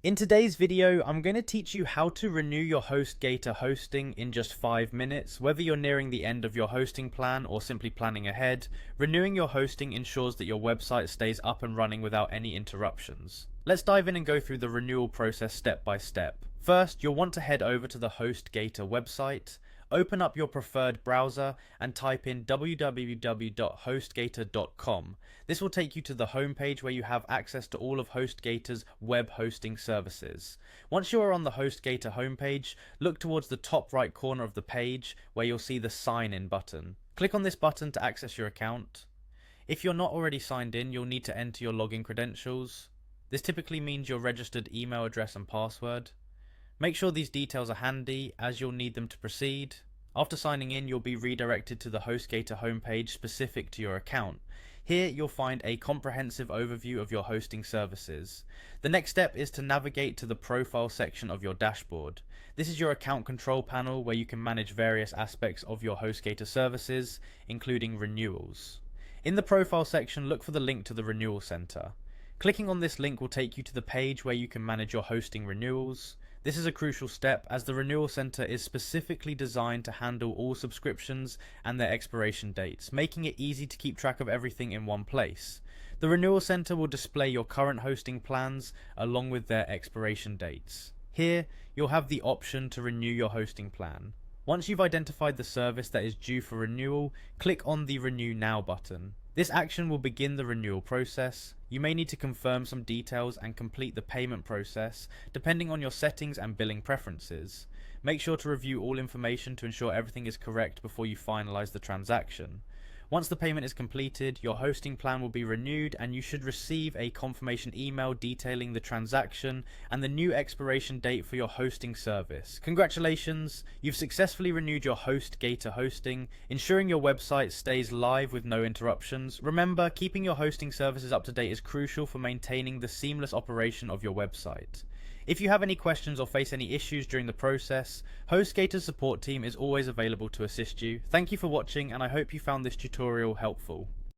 In today's video, I'm going to teach you how to renew your Hostgator hosting in just 5 minutes. Whether you're nearing the end of your hosting plan or simply planning ahead, renewing your hosting ensures that your website stays up and running without any interruptions. Let's dive in and go through the renewal process step by step. First, you'll want to head over to the Hostgator website. Open up your preferred browser and type in www.hostgator.com. This will take you to the homepage where you have access to all of Hostgator's web hosting services. Once you are on the Hostgator homepage, look towards the top right corner of the page where you'll see the Sign In button. Click on this button to access your account. If you're not already signed in, you'll need to enter your login credentials. This typically means your registered email address and password. Make sure these details are handy as you'll need them to proceed. After signing in, you'll be redirected to the Hostgator homepage specific to your account. Here you'll find a comprehensive overview of your hosting services. The next step is to navigate to the profile section of your dashboard. This is your account control panel where you can manage various aspects of your Hostgator services, including renewals. In the profile section, look for the link to the Renewal Center. Clicking on this link will take you to the page where you can manage your hosting renewals. This is a crucial step as the Renewal Center is specifically designed to handle all subscriptions and their expiration dates, making it easy to keep track of everything in one place. The Renewal Center will display your current hosting plans along with their expiration dates. Here, you'll have the option to renew your hosting plan. Once you've identified the service that is due for renewal, click on the Renew Now button. This action will begin the renewal process. You may need to confirm some details and complete the payment process, depending on your settings and billing preferences. Make sure to review all information to ensure everything is correct before you finalize the transaction. Once the payment is completed, your hosting plan will be renewed and you should receive a confirmation email detailing the transaction and the new expiration date for your hosting service. Congratulations, you've successfully renewed your Hostgator hosting, ensuring your website stays live with no interruptions. Remember, keeping your hosting services up to date is crucial for maintaining the seamless operation of your website. If you have any questions or face any issues during the process, Hostgator's support team is always available to assist you. Thank you for watching and I hope you found this tutorial helpful.